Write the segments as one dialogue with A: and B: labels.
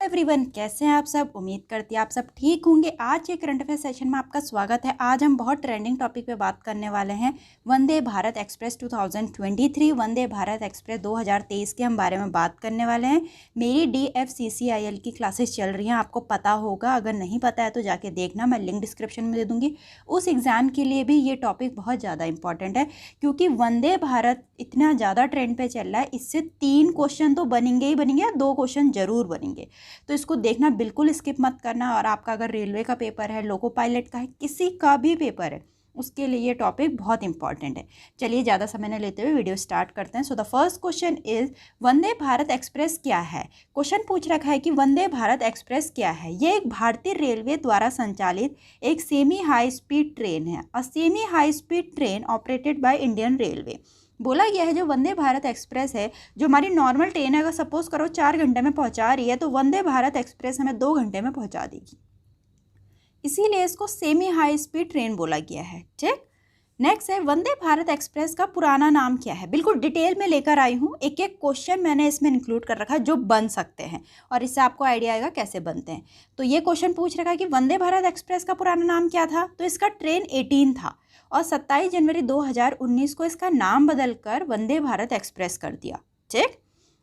A: Everyone, कैसे हैं आप सब। उम्मीद करती है आप सब ठीक होंगे। आज के करंट अफेयर सेशन में आपका स्वागत है। आज हम बहुत ट्रेंडिंग टॉपिक पे बात करने वाले हैं। वंदे भारत एक्सप्रेस 2023, वंदे भारत एक्सप्रेस 2023 के हम बारे में बात करने वाले हैं। मेरी DFCCIL की क्लासेस चल रही हैं, आपको पता होगा। अगर नहीं पता है तो जाके देखना, मैं लिंक डिस्क्रिप्शन में दे दूँगी। उस एग्ज़ाम के लिए भी ये टॉपिक बहुत ज़्यादा इंपॉर्टेंट है, क्योंकि वंदे भारत इतना ज़्यादा ट्रेंड पर चल रहा है। इससे 3 क्वेश्चन तो बनेंगे ही बनेंगे, 2 क्वेश्चन ज़रूर बनेंगे। तो इसको देखना बिल्कुल स्किप मत करना। और आपका अगर रेलवे का पेपर है, लोको पायलट का है, किसी का भी पेपर है, उसके लिए ये टॉपिक बहुत इंपॉर्टेंट है। चलिए ज़्यादा समय न लेते हुए वीडियो स्टार्ट करते हैं। So the first question is Vande Bharat express क्या है। क्वेश्चन पूछ रखा है कि वंदे भारत एक्सप्रेस क्या है। ये एक भारतीय रेलवे द्वारा संचालित एक सेमी हाई स्पीड ट्रेन है। A semi high speed train operated by Indian railway. बोला गया है जो वंदे भारत एक्सप्रेस है, जो हमारी नॉर्मल ट्रेन है, अगर सपोज करो 4 घंटे में पहुंचा रही है, तो वंदे भारत एक्सप्रेस हमें 2 घंटे में पहुंचा देगी। इसीलिए इसको सेमी हाई स्पीड ट्रेन बोला गया है। ठीक, नेक्स्ट है वंदे भारत एक्सप्रेस का पुराना नाम क्या है। बिल्कुल डिटेल में लेकर आई हूँ, एक एक क्वेश्चन मैंने इसमें इंक्लूड कर रखा है जो बन सकते हैं, और इससे आपको आइडिया आएगा कैसे बनते हैं। तो ये क्वेश्चन पूछ रखा है कि वंदे भारत एक्सप्रेस का पुराना नाम क्या था। तो इसका ट्रेन 18 था, और 27 जनवरी 2019 को इसका नाम बदलकर वंदे भारत एक्सप्रेस कर दिया। ठीक,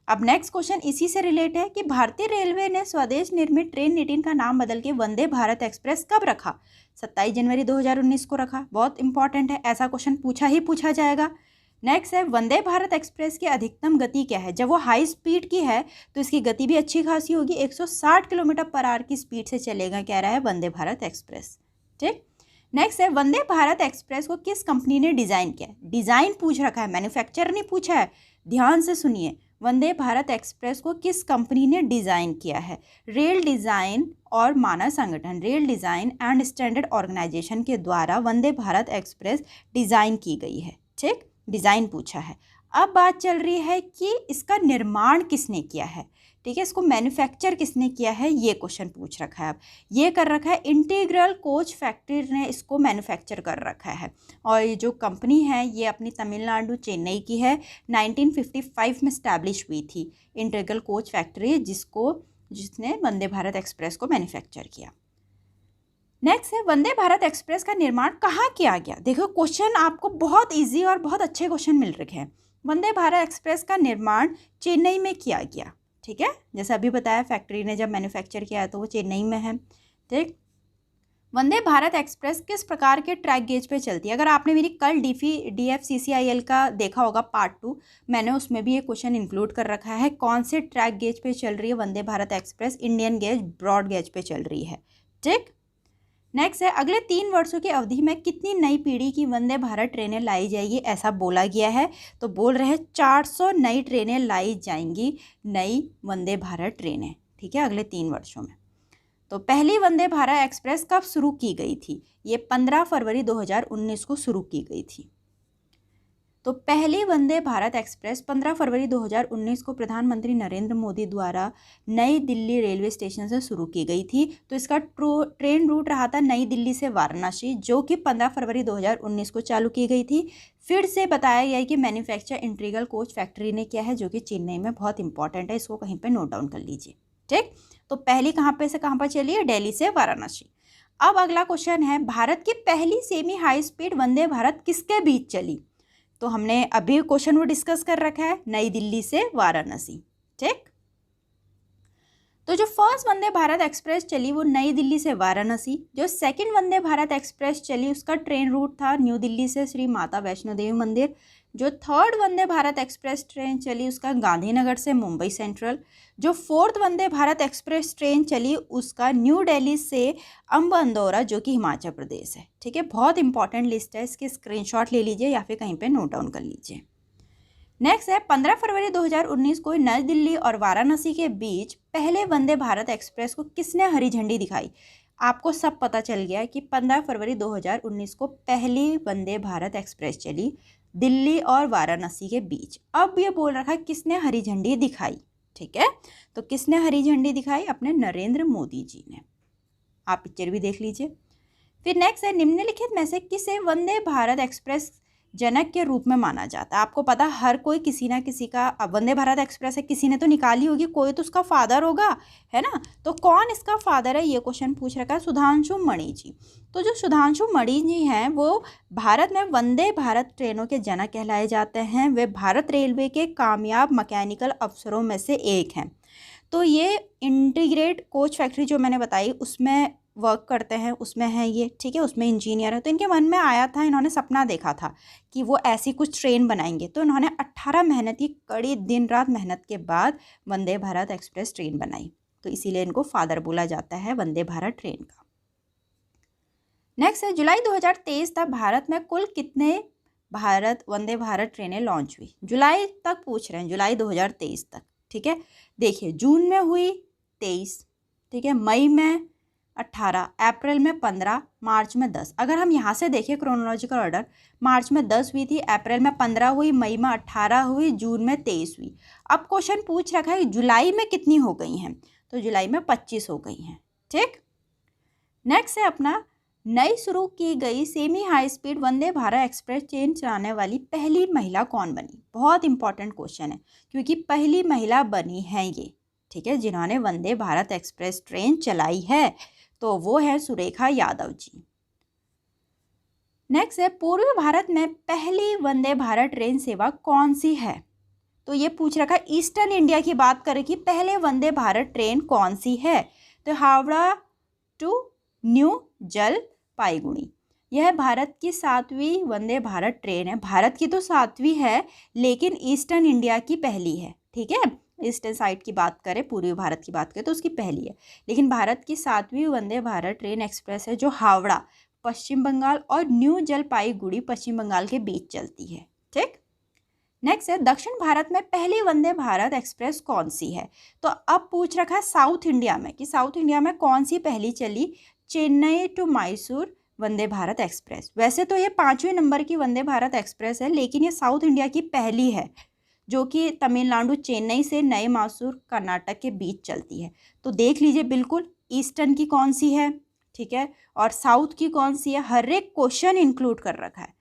A: अब नेक्स्ट क्वेश्चन इसी से रिलेट है कि भारतीय रेलवे ने स्वदेश निर्मित ट्रेन 18 का नाम बदल के वंदे भारत एक्सप्रेस कब रखा। 27 जनवरी 2019 को रखा। बहुत इंपॉर्टेंट है, ऐसा क्वेश्चन पूछा जाएगा। नेक्स्ट है वंदे भारत एक्सप्रेस की अधिकतम गति क्या है। जब वो हाई स्पीड की है तो इसकी गति भी अच्छी खासी होगी, 160 किलोमीटर पर आवर की स्पीड से चलेगा, कह रहा है वंदे भारत एक्सप्रेस। ठीक, नेक्स्ट है वंदे भारत एक्सप्रेस को किस कंपनी ने डिज़ाइन किया। डिज़ाइन पूछ रखा है, मैन्युफैक्चर नहीं पूछा है। ध्यान से सुनिए, वंदे भारत एक्सप्रेस को किस कंपनी ने डिज़ाइन किया है। रेल डिज़ाइन और मानव संगठन, rail design and standard organisation के द्वारा वंदे भारत एक्सप्रेस डिज़ाइन की गई है। ठीक, डिज़ाइन पूछा है। अब बात चल रही है कि इसका निर्माण किसने किया है। ठीक है, इसको मैन्युफैक्चर किसने किया है, ये क्वेश्चन पूछ रखा है। अब ये कर रखा है इंटीग्रल कोच फैक्ट्री ने इसको मैन्युफैक्चर कर रखा है, और ये जो कंपनी है ये अपनी तमिलनाडु चेन्नई की है। 1955 में स्टैब्लिश हुई थी इंटीग्रल कोच फैक्ट्री, जिसने वंदे भारत एक्सप्रेस को मैन्युफैक्चर किया। नेक्स्ट है वंदे भारत एक्सप्रेस का निर्माण कहाँ किया गया। देखो क्वेश्चन आपको बहुत ईजी और बहुत अच्छे क्वेश्चन मिल रखे हैं। वंदे भारत एक्सप्रेस का निर्माण चेन्नई में किया गया। ठीक है, जैसे अभी बताया फैक्ट्री ने जब मैन्युफैक्चर किया है तो वो चेन्नई में है। ठीक, वंदे भारत एक्सप्रेस किस प्रकार के ट्रैक गेज पे चलती है। अगर आपने मेरी कल DFCCIL का देखा होगा पार्ट 2, मैंने उसमें भी ये क्वेश्चन इंक्लूड कर रखा है। कौन से ट्रैक गेज पे चल रही है Vande Bharat express. Indian gauge, broad gauge पे चल रही है। ठीक, नेक्स्ट है अगले 3 वर्षों की अवधि में कितनी नई पीढ़ी की वंदे भारत ट्रेनें लाई जाएगी, ऐसा बोला गया है। तो बोल रहे हैं 400 नई ट्रेनें लाई जाएंगी, नई वंदे भारत ट्रेनें। ठीक है, अगले 3 वर्षों में। तो पहली वंदे भारत एक्सप्रेस कब शुरू की गई थी। ये 15 फरवरी 2019 को शुरू की गई थी। तो पहली वंदे भारत एक्सप्रेस 15 फरवरी 2019 को प्रधानमंत्री नरेंद्र मोदी द्वारा नई दिल्ली रेलवे स्टेशन से शुरू की गई थी। तो इसका ट्रेन रूट रहा था नई दिल्ली से वाराणसी, जो कि 15 फरवरी 2019 को चालू की गई थी। फिर से बताया गया है कि मैन्युफैक्चर इंटीग्रल कोच फैक्ट्री ने किया है, जो कि चेन्नई में। बहुत इंपॉर्टेंट है, इसको कहीं पर नोट डाउन कर लीजिए। ठीक, तो पहली कहाँ पे से कहाँ पर चली है, दिल्ली से वाराणसी। अब अगला क्वेश्चन है भारत की पहली semi high speed Vande Bharat किसके बीच चली। तो हमने अभी क्वेश्चन वो डिस्कस कर रखा है, नई दिल्ली से वाराणसी। ठीक, तो जो फर्स्ट वंदे भारत एक्सप्रेस चली वो नई दिल्ली से वाराणसी। जो सेकंड वंदे भारत एक्सप्रेस चली उसका ट्रेन रूट था न्यू दिल्ली से श्री माता वैष्णो देवी मंदिर। जो थर्ड वंदे भारत एक्सप्रेस ट्रेन चली उसका गांधीनगर से मुंबई सेंट्रल। जो फोर्थ वंदे भारत एक्सप्रेस ट्रेन चली उसका न्यू दिल्ली से अंब अंदौरा, जो कि हिमाचल प्रदेश है। ठीक है, बहुत इंपॉर्टेंट लिस्ट है, इसके स्क्रीनशॉट ले लीजिए या फिर कहीं पे नोट डाउन कर लीजिए। नेक्स्ट है 15 फरवरी 2019 को नई दिल्ली और वाराणसी के बीच पहले वंदे भारत एक्सप्रेस को किसने हरी झंडी दिखाई। आपको सब पता चल गया कि 15 फरवरी 2019 को पहली वंदे भारत एक्सप्रेस चली दिल्ली और वाराणसी के बीच। अब ये बोल रखा है किसने हरी झंडी दिखाई। ठीक है, तो किसने हरी झंडी दिखाई, अपने नरेंद्र मोदी जी ने। आप पिक्चर भी देख लीजिए। फिर नेक्स्ट है निम्नलिखित में से किसे वंदे भारत एक्सप्रेस जनक के रूप में माना जाता है। आपको पता हर कोई किसी ना किसी का, अब वंदे भारत एक्सप्रेस है, किसी ने तो निकाली होगी, कोई तो उसका फादर होगा, है ना। तो कौन इसका फादर है, ये क्वेश्चन पूछ रखा है सुधांशु मणि जी। तो जो सुधांशु मणि जी हैं वो भारत में वंदे भारत ट्रेनों के जनक कहलाए जाते हैं। वे भारत रेलवे के कामयाब मैकेनिकल अफसरों में से एक हैं। तो ये इंटीग्रेट कोच फैक्ट्री जो मैंने बताई उसमें वर्क करते हैं, उसमें है ये, ठीक है, उसमें इंजीनियर है। तो इनके मन में आया था, इन्होंने सपना देखा था कि वो ऐसी कुछ ट्रेन बनाएंगे। तो इन्होंने 18 मेहनत की, कड़ी दिन रात मेहनत के बाद वंदे भारत एक्सप्रेस ट्रेन बनाई। तो इसीलिए इनको फादर बोला जाता है वंदे भारत ट्रेन का। नेक्स्ट है जुलाई 2023 तक भारत में कुल कितने वंदे भारत ट्रेनें लॉन्च हुई। जुलाई तक पूछ रहे हैं, जुलाई 2023 तक, ठीक है। देखिए जून में हुई 23, ठीक है, मई में 18, अप्रैल में 15, मार्च में 10। अगर हम यहाँ से देखें क्रोनोलॉजिकल ऑर्डर, मार्च में 10 हुई थी, अप्रैल में 15 हुई, मई में 18 हुई, जून में 23 हुई। अब क्वेश्चन पूछ रखा है जुलाई में कितनी हो गई हैं, तो जुलाई में 25 हो गई हैं, ठीक। नेक्स्ट है अपना, नई शुरू की गई सेमी हाई स्पीड वंदे भारत एक्सप्रेस ट्रेन चलाने वाली पहली महिला कौन बनी। बहुत इंपॉर्टेंट क्वेश्चन है क्योंकि पहली महिला बनी है ये, ठीक है, जिन्होंने वंदे भारत एक्सप्रेस ट्रेन चलाई है, तो वो है सुरेखा यादव जी। नेक्स्ट है पूर्वी भारत में पहली वंदे भारत ट्रेन सेवा कौन सी है। तो ये पूछ रखा है, ईस्टर्न इंडिया की बात करें कि पहले वंदे भारत ट्रेन कौन सी है, तो हावड़ा टू न्यू जलपाईगुड़ी, यह भारत की 7वीं वंदे भारत ट्रेन है। भारत की तो 7वीं है लेकिन ईस्टर्न इंडिया की पहली है, ठीक है। ईस्टर्न साइड की बात करें, पूर्वी भारत की बात करें तो उसकी पहली है, लेकिन भारत की 7वीं वंदे भारत ट्रेन एक्सप्रेस है जो हावड़ा पश्चिम बंगाल और न्यू जलपाईगुड़ी पश्चिम बंगाल के बीच चलती है, ठीक। नेक्स्ट है दक्षिण भारत में पहली वंदे भारत एक्सप्रेस कौन सी है। तो अब पूछ रखा है साउथ इंडिया में कि साउथ इंडिया में कौन सी पहली चली, चेन्नई टू मैसूर वंदे भारत एक्सप्रेस। वैसे तो ये 5वें नंबर की वंदे भारत एक्सप्रेस है, लेकिन ये साउथ इंडिया की पहली है जो कि तमिलनाडु चेन्नई से नए मैसूर कर्नाटक के बीच चलती है। तो देख लीजिए बिल्कुल ईस्टर्न की कौन सी है, ठीक है, और साउथ की कौन सी है, हर एक क्वेश्चन इंक्लूड कर रखा है।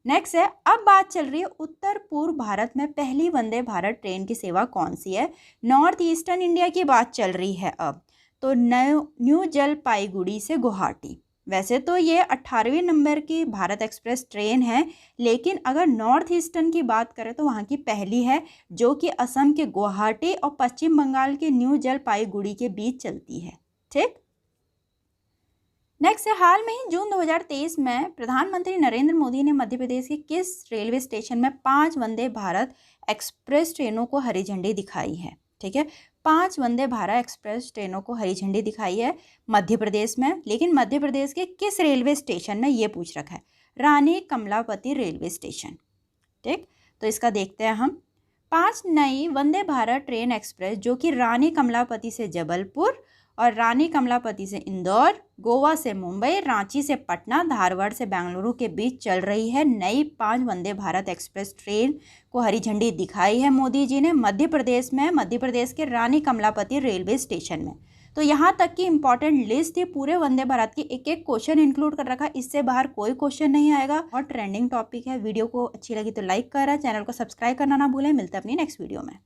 A: नेक्स्ट है अब बात चल रही है उत्तर पूर्व भारत में पहली वंदे भारत ट्रेन की सेवा कौन सी है। नॉर्थ ईस्टर्न इंडिया की बात चल रही है अब, तो न्यू जलपाईगुड़ी से गुवाहाटी। वैसे तो ये 18वें नंबर की भारत एक्सप्रेस ट्रेन है, लेकिन अगर नॉर्थ ईस्टर्न की बात करें तो वहाँ की पहली है जो कि असम के गुवाहाटी और पश्चिम बंगाल के न्यू जलपाईगुड़ी के बीच चलती है, ठीक। नेक्स्ट है हाल में ही जून 2023 में प्रधानमंत्री नरेंद्र मोदी ने मध्य प्रदेश के किस रेलवे स्टेशन में 5 वंदे भारत एक्सप्रेस ट्रेनों को हरी झंडी दिखाई है, ठीक है। 5 वंदे भारत एक्सप्रेस ट्रेनों को हरी झंडी दिखाई है मध्य प्रदेश में, लेकिन मध्य प्रदेश के किस रेलवे स्टेशन में, ये पूछ रखा है। रानी कमलापति रेलवे स्टेशन, ठीक। तो इसका देखते हैं हम। 5 नई वंदे भारत ट्रेन एक्सप्रेस जो कि रानी कमलापति से जबलपुर और रानी कमलापति से इंदौर, गोवा से मुंबई, रांची से पटना, धारवाड़ से बेंगलुरु के बीच चल रही है। नई 5 वंदे भारत एक्सप्रेस ट्रेन को हरी झंडी दिखाई है मोदी जी ने मध्य प्रदेश में, मध्य प्रदेश के रानी कमलापति रेलवे स्टेशन में। तो यहाँ तक की इंपॉर्टेंट लिस्ट थी, पूरे वंदे भारत की एक एक क्वेश्चन इंक्लूड कर रखा, इससे बाहर कोई क्वेश्चन नहीं आएगा और ट्रेंडिंग टॉपिक है। वीडियो को अच्छी लगी तो लाइक करा, चैनल को सब्सक्राइब करना ना भूलें। मिलते हैं अपनी नेक्स्ट वीडियो में।